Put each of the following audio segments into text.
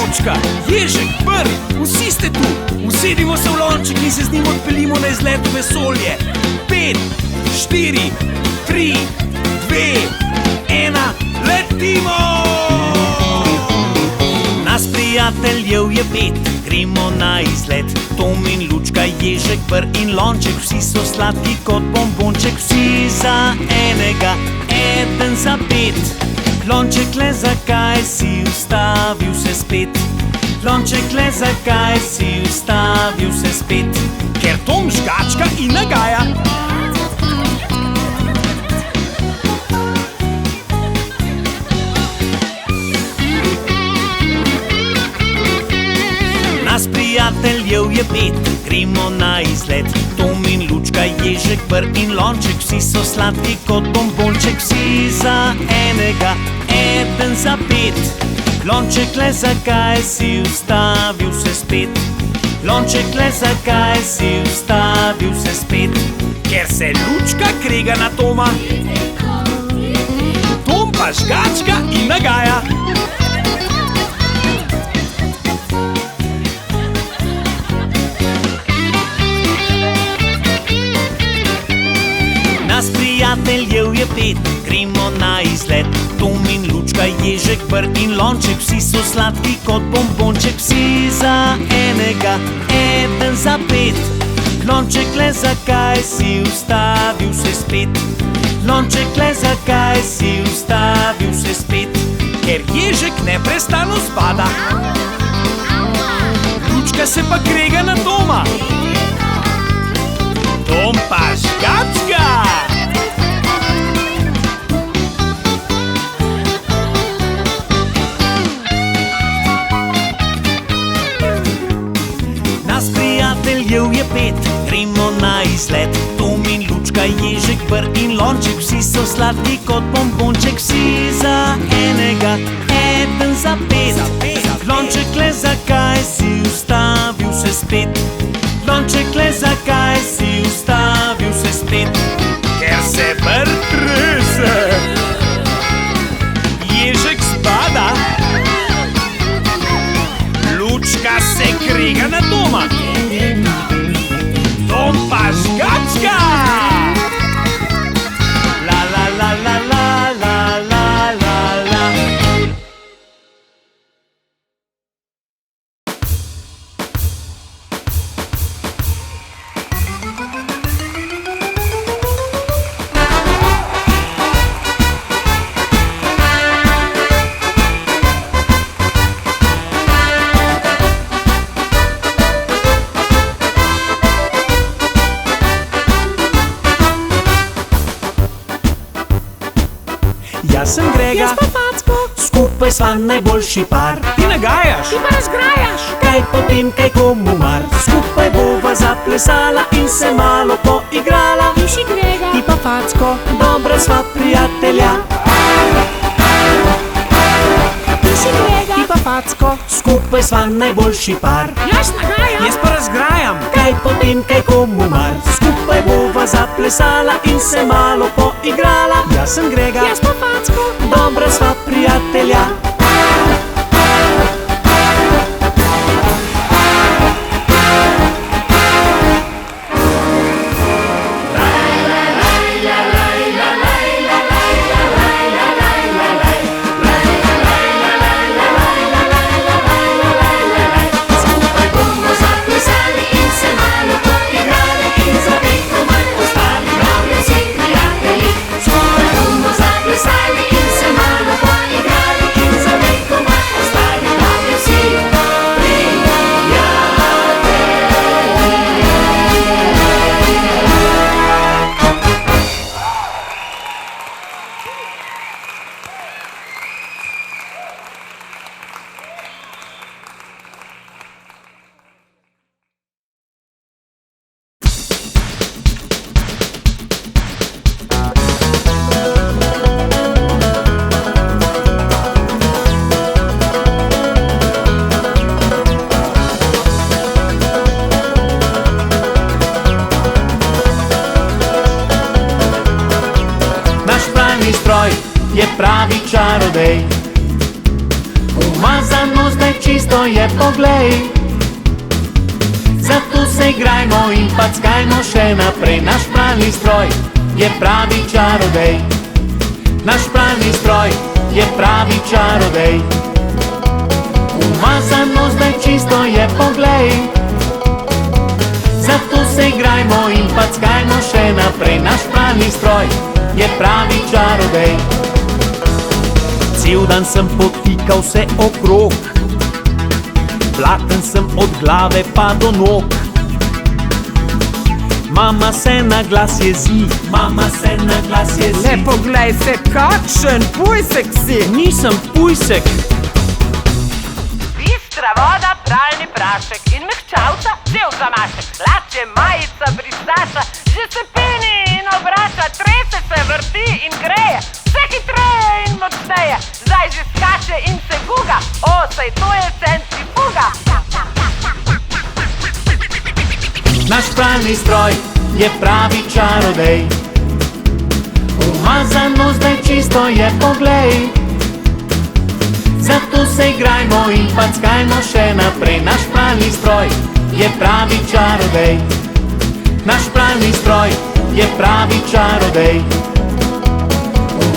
Lučka, Ježek, Brn, vsi ste tu. Usedimo se v lonček in se z njim odpeljimo na izlet v vesolje. 5, 4, 3, 2, 1, letimo! Nas prijateljev je 5, gremo na izlet. Tom in Lučka, Ježek, Brn in lonček, vsi so sladki kot bombonček. Vsi za enega, eden za 5. Lonček, le zakaj si ustavil se spet? Lonček, le zakaj si ustavil se spet? Ker Tom žgačka in nagaja. Nas prijateljev je 5, gremo na izlet. Tom in Lučka, Ježek, Brn in lonček, vsi so sladki kot bombonček. Vsi za enega, eden za 5. Lonček, le zakaj si ustavil se spet? Lonček, le zakaj si ustavil se spet? Ker se Lučka krega na Toma, Tom pa žgačka in nagaja. Nas prijateljev je 5, gremo na izlet. Tom in Lučka, Ježek, Brn in lonček, vsi so sladki kot bombonček. Vsi za enega, eden za 5. Lonček, le zakaj si ustavil se spet? Lonček, le zakaj si ustavil se spet? Ker Ježek neprestano spada, Lučka se pa krega na Toma, Tom pa žgačka. Nas prijateljev je 5, gremo na izlet. Tom in Lučka, Ježek, Brn in lonček, vsi so sladki kot bombonček. Vsi za enega, eden za 5. Lonček, le zakaj si ustavil se spet? Lonček, le zakaj si ustavil se spet? Ker se Brn trese, Ježek spada, Lučka se krega na Toma, Tom pa žgačka. La la la la la la la la la. Jaz sem Grega, jaz pa Facko, skupaj sva najboljši par. Ti nagajaš, ti pa razgrajaš. kaj potem, kaj komu mar. Skupaj bova zaplesala in se malo poigrala. Ti si Grega, Ti pa Facko, dobra sva prijatelja. ti si Grega, Ti pa Facko, skupaj sva najboljši par. jaz nagajam. Jaz pa razgrajam, kaj potem, kaj komu mar. Skupaj bova zaplesala in se malo poigrala. Jaz sem Grega, Jaz pa Facko, dobra sva prijatelja. je pravi čarodej. Umazano zdaj čist čisto je, poglej. Zato se igrajmo in packajmo še naprej. Naš pralni stroj je pravi čarodej. Naš pralni stroj je pravi čarodej. Umazano zdaj čisto je, poglej. Zato se igrajmo in packajmo še naprej. Naš pralni stroj je pravi čarodej. Cel dan sem potikal vse okrog, platen sem od glave pa do nog. Mama se na glas jezi, mama se na glas jezi. Le poglej se, kakšen pujsek si. Nisem pujsek. Bistra voda, pralni prašek in mehčavca, cel zamašek. Hlače, majica, brisača, že se peni in obrača. Trese se, vrti in greje, vse hitreje in močneje. Zdaj že skače in se guga, o, saj to je centrifuga. Naš pralni stroj je pravi čarodej. Umazano zdaj čisto je, poglej. Zato se igrajmo in packajmo še naprej. Naš pralni stroj je pravi čarodej. Naš pralni stroj je pravi čarodej.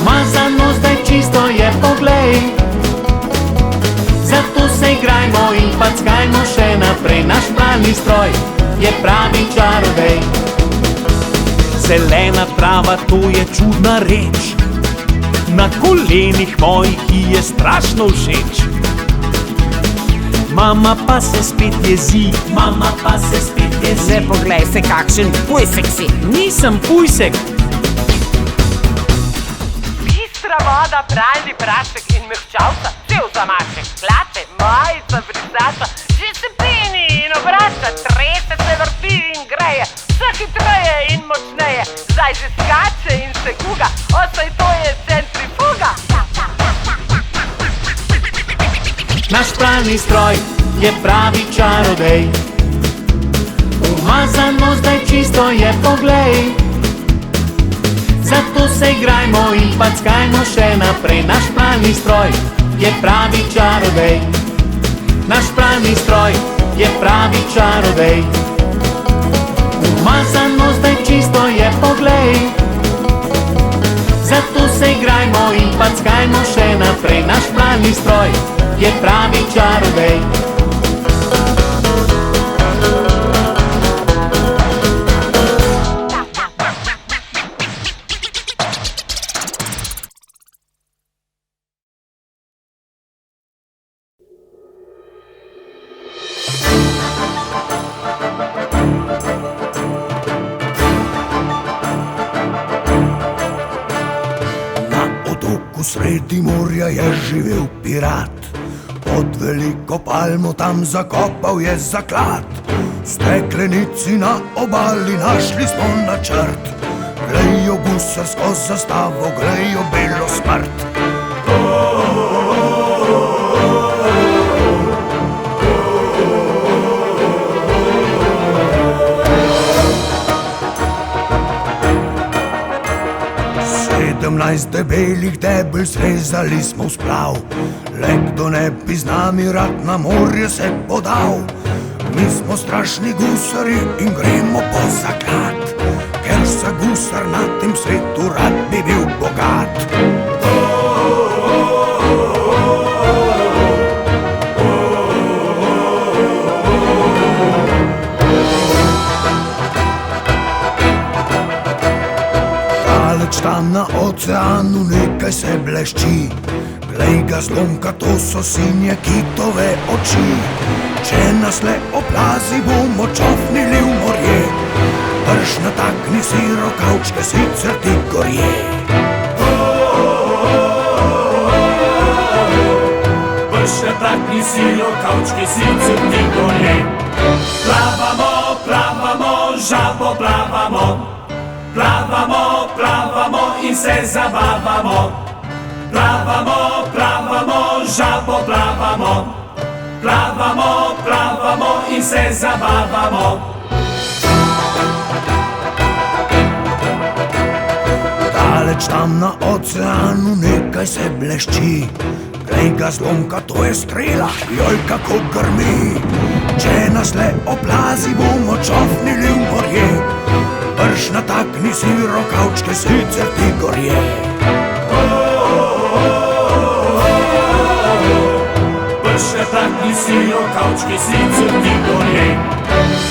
Umazano zdaj čisto je, poglej. Zato se igrajmo in packajmo še naprej. Naš pralni stroj je pravi čarodej. Zelena trava, to je čudna reč. Na kolenih mojih ji je strašno všeč. Mama pa se spet jezi, mama pa se spet jezi. Le poglej se, kakšen pujsek si. Nisem pujsek. Bistra voda, pralni prašek in mehčavca, cel zamašek. Hlače, majica, brisača, že se peni in obrača. Trese se, vrti in greje, vse hitreje in močneje. Zdaj že skače in se guga, o, saj to je centrifuga. Naš pralni stroj je pravi čarodej. Umazano zdaj čisto je, poglej. Zato se igrajmo in packajmo še naprej. Naš pralni stroj je pravi čarodej. Naš pralni stroj je pravi čarodej. Umazano zdaj čisto je, poglej. Zato se igrajmo in packajmo še naprej. Naš pralni stroj je pravi čarodej. Sredi morja je živel pirat, pod veliko palmo tam zakopal je zaklad. V steklenici na obali našli smo načrt, glejo gusarsko zastavo, glejo belo smrt. Debelih debel zrezali smo v splav, le kdo ne bi z nami rad na morje se podal. Mi smo strašni gusari in gremo po zaklad, ker se gusar na tem svetu rad bi bil bogat. Tam na oceanu nekaj se blešči, glej ga zlomka, to so sinje kitove oči. Če nas le oplazi, bomo čofnili v morje, brž natakni si rokavčke, sicer ti gorje. Brž natakni si rokavčke, sicer ti gorje. Plavamo, plavamo, žabo plavamo, plavamo, plavamo in se zabavamo. Plavamo, plavamo, žabo plavamo, plavamo, plavamo in se zabavamo. Daleč tam na oceanu nekaj se blešči. Glej ga zlomka, to je strela, joj kako grmi. Če nas le oplazi, bomo čofnili v morje. Brž natakni si rokavčke, sicer ti gorje. Brž natakni si rokavčke, sicer ti gorje.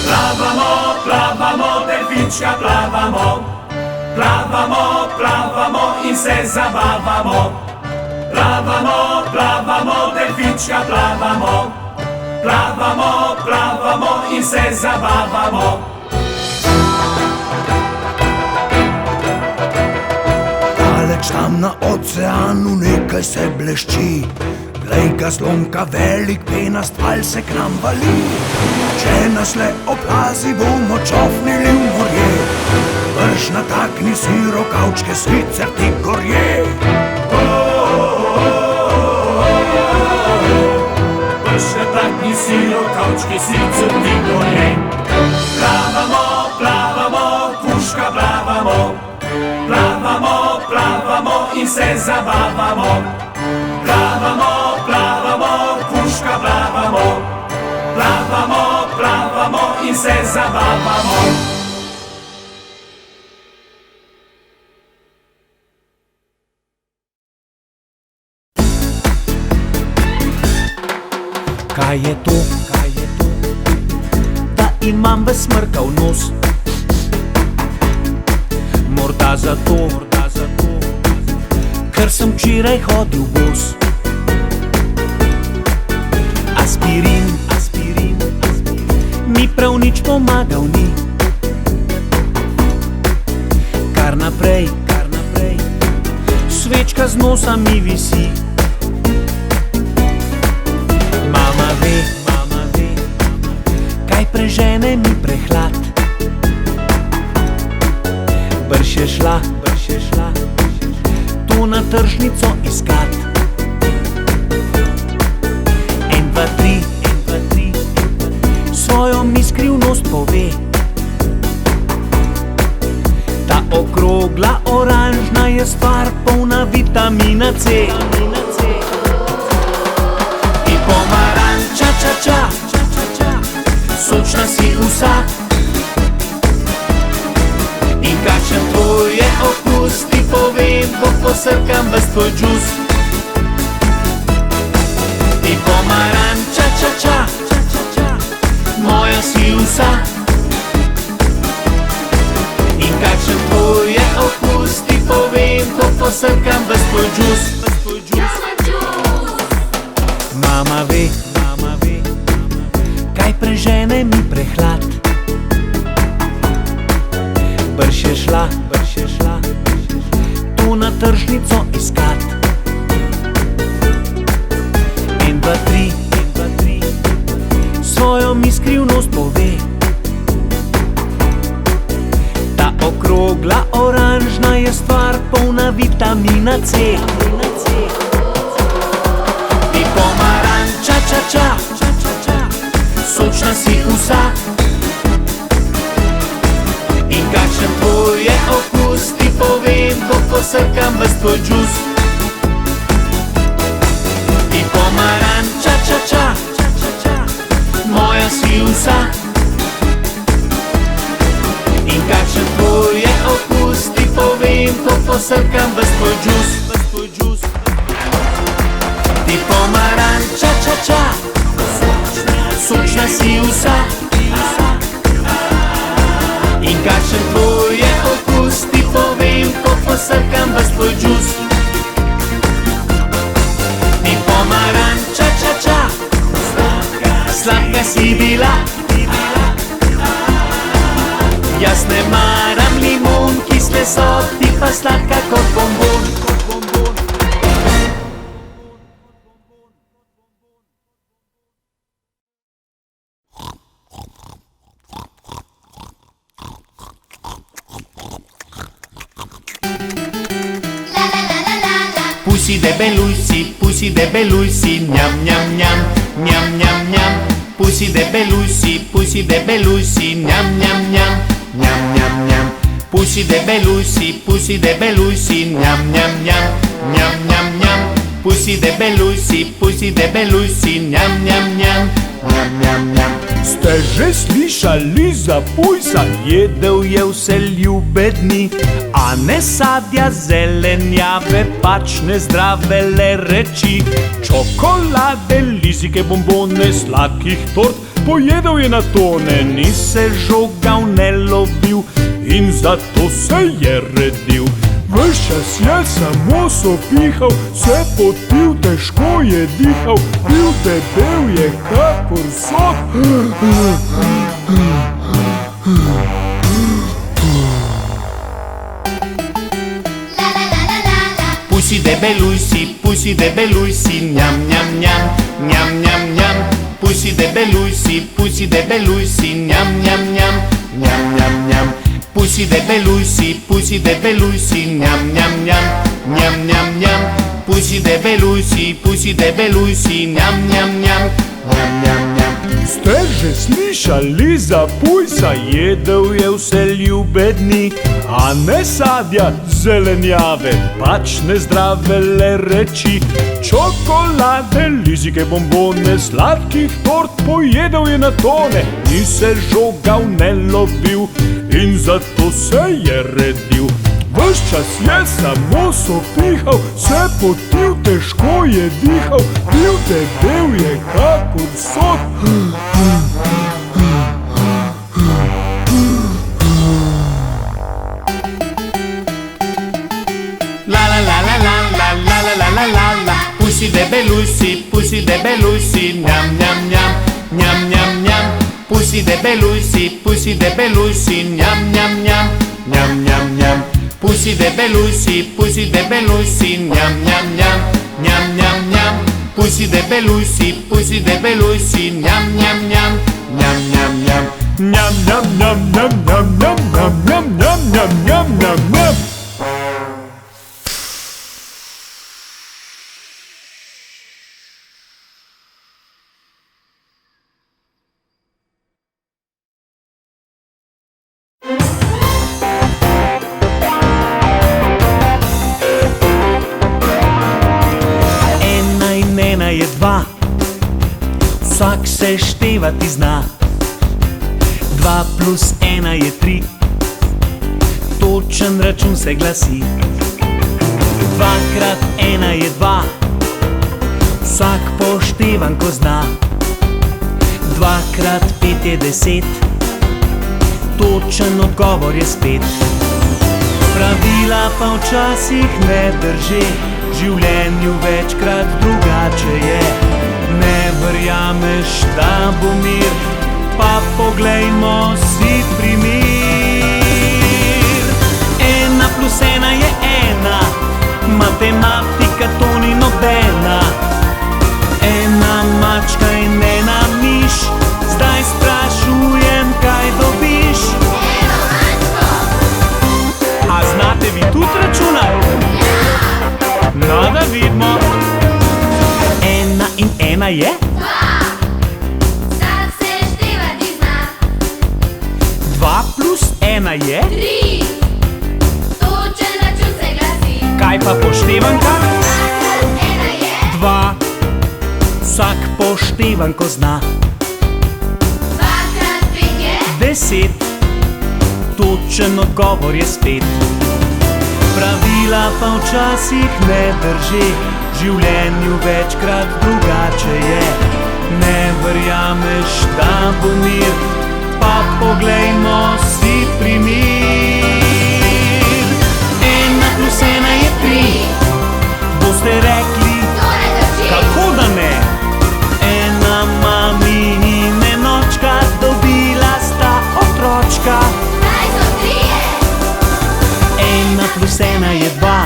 Plavamo, plavamo, delfinčka plavamo. Plavamo, plavamo in se zabavamo. Plavamo, plavamo, delfinčka plavamo. Plavamo, plavamo in se zabavamo. Daleč tam na oceanu nekaj se blešči. Glej ga zlomka, velik penast val se k nam vali. Če nas le oplazi, bomo čofnili v morje. Brž natakni si rokavčke, sicer ti gorje. Brž natakni si rokavčke, sicer ti gorje. Plavamo, plavamo, kužka plavamo. Plavamo, plavamo in se zabavamo. Plavamo, plavamo, kužka plavamo. Plavamo, plavamo in se zabavamo. Kaj je to, da imam ves mrkav nos? Morda zato, ker sem včeraj hodil bos. Aspirin, mi prav nič pomagal ni. Kar naprej, svečka z nosa mi visi. Mama ve, kaj prežene mi prehlad. Brž je šla, to na tržnico iskat. 1, 2, 3, svojo mi skrivnost pove. Ta okrogla oranžna je stvar polna vitamina C. Pomaranča, sočna si vsa. In kakšen tvoj je okus, ti povem, ko posrkam ves tvoj džus. Ti pomaranča, moja si vsa. In kakšen tvoj je okus, ti povem, ko posrkam ves tvoj džus. Mama ve, kaj prežene mi prehlad. Brž je šla, to na tržnico iskat. 1, 2, 3, svojo mi skrivnost pove. Ta okrogla oranžna je stvar polna vitamina C. Pomaranča, sočna si vsa. In kakšen tvoj je okus, ti povem, ko posrkam ves tvoj džus. Ti pomaranča, moja si vsa. In kakšen tvoj je okus, ti povem, ko posrkam ves tvoj džus. Ti pomaranča, sočna si vsa. In kakšen tvoj je okus, ti povem, ko posrkam ves tvoj džus. Ti pomaranča, sladka si bila. Jaz ne maram limon, kisle so, ti pa sladka kot bombon. Pussy debelujsi, njam, njam, njam, njam, njam, njam. Pussy debelujsi, njam, njam, njam, njam, njam, njam. Pusi debelusi, njam, njam, njam, njam, njam, njam. Pusi debelusi, njam, njam, njam, njam, njam, njam. Ste že slišali za pujsa? Jedel je vse ljube dni, a ne sadja, zelenjave, pač ne zdrave le reči. Čokolade, lizike, bombone, sladkih tort, pojedel je na tone, Ni se žogal, ne lovil in zato se je redil. Ves čas je samo sopihal, se potil, težko je dihal, bil debel je kakor sod. Pusi debelusi, njam, njam, njam, njam, njam, njam. Pusi debelusi, njam, njam, njam, njam, njam, njam. Pusi debelusi, njam, njam, njam, njam, njam, njam. Pusi debelusi, njam, njam, njam, njam, njam, njam. Ste že slišali za pujsa? Jedel je vse ljube dni, a ne sadja, zelenjave, pač ne zdrave le reči. Čokolade, lizike, bombone, sladkih tort, pojedel je na tone, ni se žogal, ne lovil in zato se je redil. Ves čas je samo sopihal, se potil, težko je dihal, bil debel je kakor sod. La la la la la la la la la la la la. Pusi debelusi, njam, njam, njam, njam, njam, njam. Pusi debelusi, njam, njam, njam, njam, njam, njam. Pusi debelusi, njam, njam, njam, njam, njam, njam. Pusi debelusi, njam, njam, njam, njam, njam, njam. Njam, njam, njam, njam, njam, njam, njam, njam, njam, njam, njam, njam. Je dva, vsak se števati zna. 2 plus 1 je 3, točen račun se glasi. 2 krat 1 je 2, vsak poštevanko zna. 2 krat 5 je 10, točen odgovor je spet. Pravila pa včasih ne drži, v življenju večkrat drugače je. Ne verjameš, da bo mir, pa poglejmo si primer. 1 plus 1 je 1, matematika to ni nobena. 1 mačka in 1 miš, zdaj sprašujem, kaj dobiš. A znate vi tudi računati? No, da vidimo. 1 in 1 je? 2, vsak se števati zna. 2 plus 1 je? 3, točen račun se glasi. Kaj pa poštevanka? 2 krat 1 je? 2, vsak poštevanko zna. 2 krat 5 je? 10, točen odgovor je spet. Pravila pa včasih ne drži, v življenju večkrat drugače je. Ne verjameš, da bo mir, pa poglejmo si primer. 1 plus 1 je 3, boste rekli, kako da ne? 1 mami in enočka, dobila sta otročka. 1 plus 1 je 2,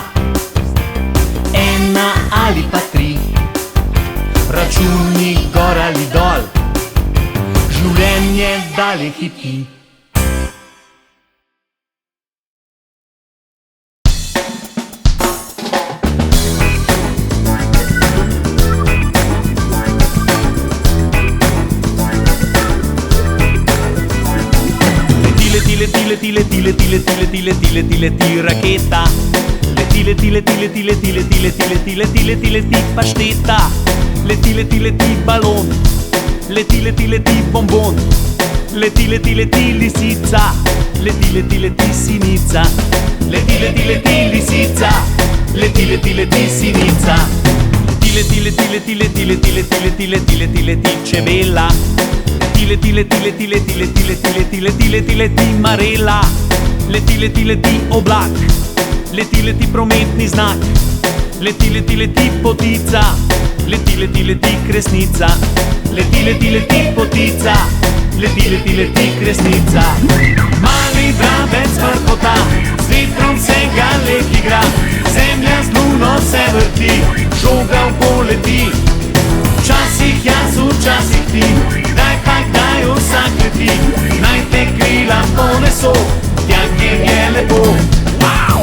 1 ali pa 3. Računi gor ali dol, življenje dalje hiti. leti, leti, leti, leti, leti, leti, leti, leti, leti, raketa. Leti, leti, leti, leti, leti, leti, leti, leti, leti, leti, leti, pašteta. Leti, leti, leti, balon. Leti, leti, leti, bonbon. Leti, leti, leti, lisica. Leti, leti, leti, sinica. Leti, leti, leti, lisica. Leti, leti, leti, sinica. Leti, leti, leti, leti, leti, leti, leti, leti, leti, leti, čebela. Leti, leti, leti, leti, leti, leti, leti, leti, leti, leti, marela. Leti, leti, leti, oblak. Leti, leti, prometni znak. Leti, leti, leti, potica. Leti, leti, leti, kresnica. Leti, leti, leti, potica. Leti, leti, leti, kresnica. Mali vrabec vrhota, z vetrom se ga let igra. Zemlja z luno se vrti, žoga poleti. Včasih jaz, včasih ti, kdaj pa kdaj vsak leti. Naj te krila poneso, tja kjer je lepo. Wow!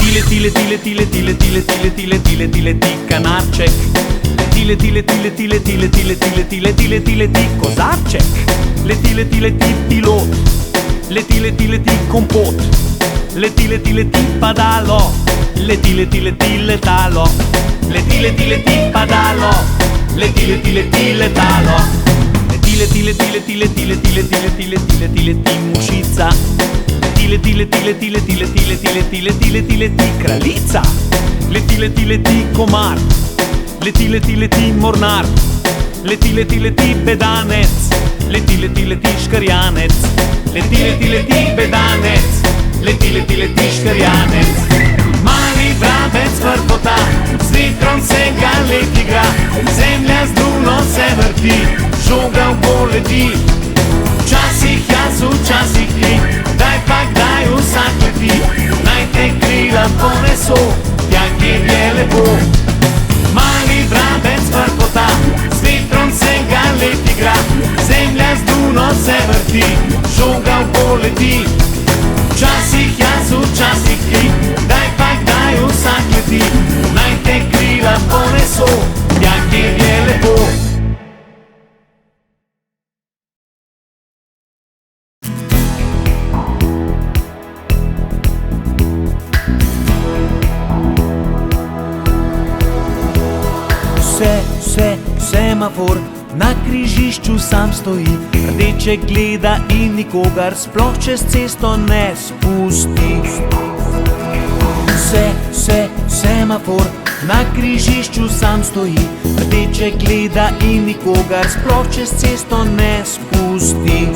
Leti, leti, leti, leti, leti, leti, leti, leti, leti, leti, kanarček. Leti, leti, leti, leti, leti, leti, leti, leti, leti, leti, leti, kozarček. Leti, leti, leti, pilot. Leti, leti, leti, kompot. Leti, leti, leti, padalo. Leti, leti, leti, letalo. Leti, leti, leti, padalo. Leti, leti, leti, letalo. Leti, leti, leti, leti, leti, leti, leti, leti, leti, leti, leti, mušica. Leti, leti, leti, leti, leti, leti, leti, leti, leti, leti, kraljica. Leti, leti, leti, komar. Leti, leti, leti, mornar. Leti, leti, leti, bedanec. Leti, leti, leti, škrjanec. Leti, leti, leti, bedanec. Leti, leti, leti, škrjanec. Mali vrabec vrhota, z vetrom se ga let igra. Zemlja z luno se vrti, žoga poleti. Včasih jaz, včasih ti, kdaj pa kdaj vsak leti. Naj te krila poneso, tja kjer je lepo. Mali vrabec vrhota, z vetrom se ga let igra. Zemlja z luno se vrti, žoga poleti. Včasih jaz, včasih ti, kdaj pa kdaj vsak leti. Naj te krila poneso, tja kjer je lepo. Semafor na križišču sam stoji, rdeče gleda in nikogar sploh čez cesto ne spusti. Semafor na križišču sam stoji, rdeče gleda in nikogar sploh čez cesto ne spusti.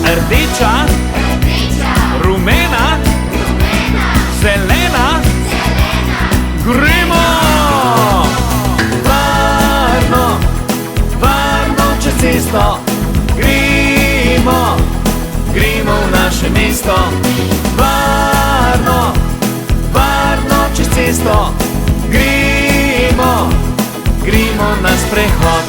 Rdeča, rumena, zelena, gremo! Cesto. Gremo, gremo v naše mesto. Varno, varno čez cesto. Gremo, gremo na sprehod.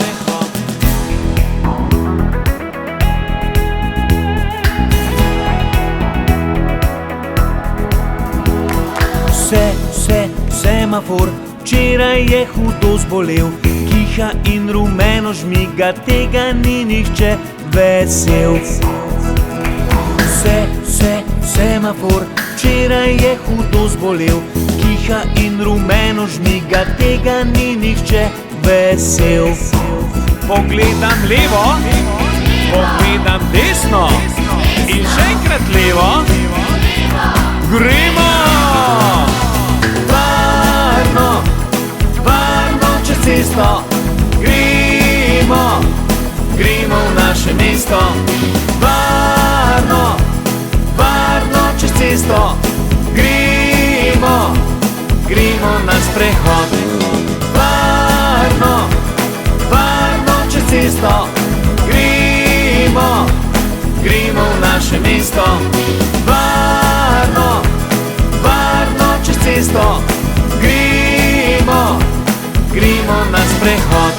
Semafor, včeraj je hudo zbolel. Kiha in rumeno žmiga, tega ni nihče vesel. Semafor, včeraj je hudo zbolel. Kiha in rumeno žmiga, tega ni nihče vesel. Pogledam levo, pogledam desno in še enkrat levo. Gremo! Varno, varno čez cesto. Gremo, gremo v naše mesto. Varno, varno čez cesto. Gremo, gremo na sprehod. Varno, varno čez cesto. Gremo, gremo v naše mesto. Varno, varno čez cesto. Gremo, gremo na sprehod.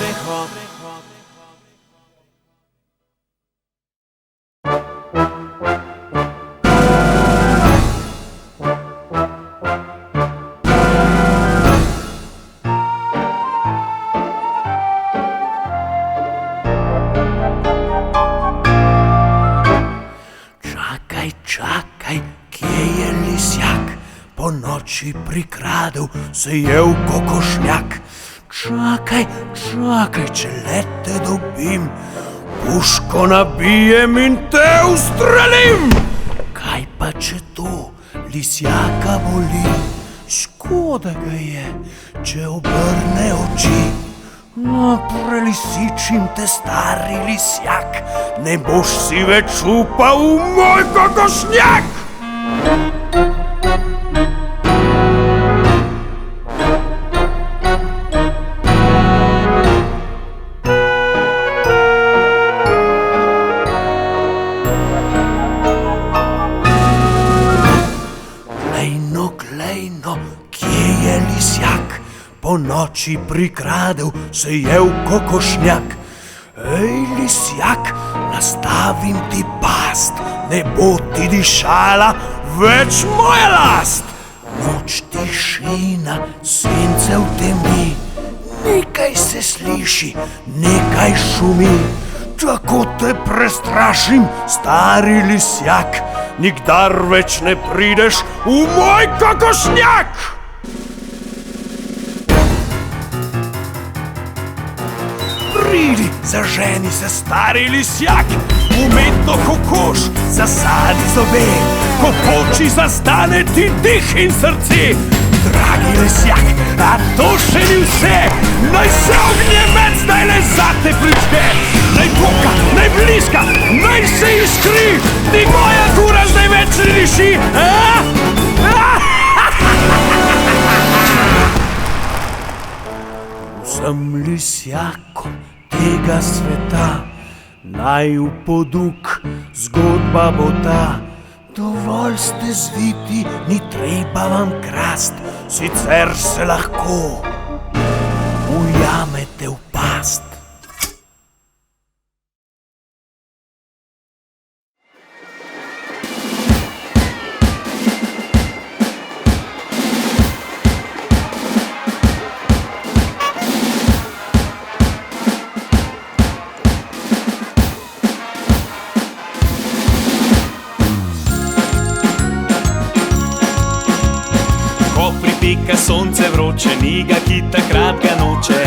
Čakaj, kje je lisjak? Po noči prikradel se je v kokošnjak. Čakaj, če le te dobim, puško nabijem in te ustrelim. Kaj pa če to lisjaka boli? Škoda ga je, če obrne oči. No, prelisičim te, stari lisjak, ne boš si več upal v moj kokošnjak. Glejno, kje je lisjak? Po noči prikradel se je v kokošnjak. Ej, lisjak, nastavim ti past, ne bo ti dišala več moja last. Noč tišina, sence v temi, nekaj se sliši, nekaj šumi. Tako te prestrašim, stari lisjak, nikdar več ne prideš v moj kokošnjak! Pridi, zaženi se, stari lisjak, umetno kokoš, zasadi zobe, ko poči zastane ti dih in srce. Dragi lisjak, a to še ni vse, naj se ognjemec zdajle zate prične. Naj poka, naj bliska, naj se iskri, ti moja kura zdaj več ne diši, Vsem lisjakom tega sveta naj v poduk zgodba bo ta. Dovolj ste zviti, ni treba vam krast, sicer se lahko ujamete v past. Pripika sonce vroče, ni ga, ki takrat ga noče.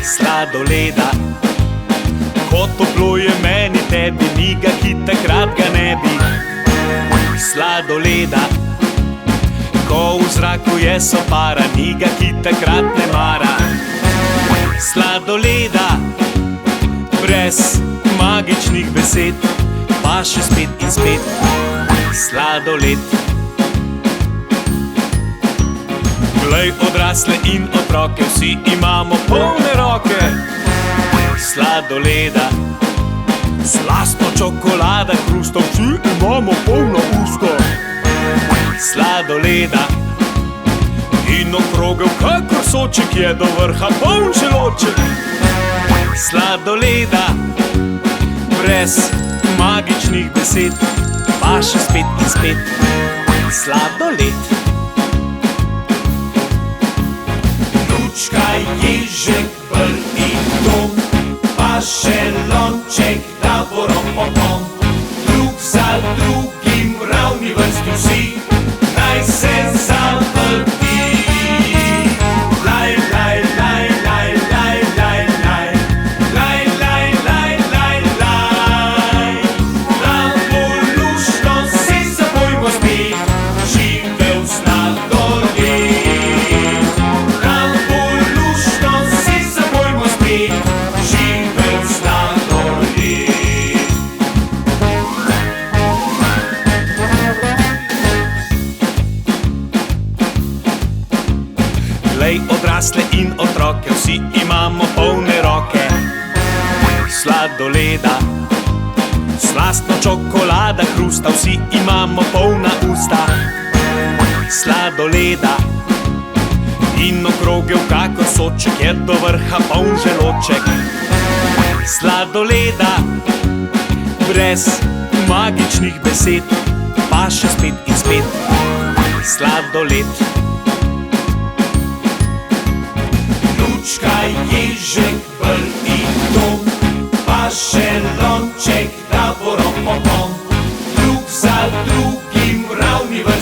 Sladoleda, ko toplo je meni, tebi, ni ga, ki takrat ga ne bi. Sladoleda, ko v zraku je sopara, ni ga, ki takrat ne mara. Sladoleda, brez magičnih besed, pa še spet in spet. Sladoled, glej, odrasle in otroke, vsi imamo polne roke. Sladoleda, slastno čokolada, hrustov, vsi imamo polno usto. Sladoleda, in okrogel kakor soček je do vrha poln želoček. Sladoleda, brez magičnih besed, pa še spet in spet. Sladoled, Lučka, ježek, br in tom, pa še lonček, da bo rom-pom-pom. Drug za drugim, ravni vrsti vsi, naj se zavrti. Laj, laj, laj, laj, laj, laj, laj, laj, laj, laj, laj, laj. Prav luštno si zabojmo spet, živel sladoled. Glej, odrasle in otroke, vsi imamo polne roke. Sladoleda, slastna čokolada, hrusta, vsi imamo polna usta. Sladoleda, in okrogel kakor soček je do vrha poln želoček. Sladoleda, brez magičnih besed, pa še spet in spet. Sladoled, Lučka, ježek, br in tom, pa še lonček, da bo rom-pom-pom. Drug za drugim in ravni v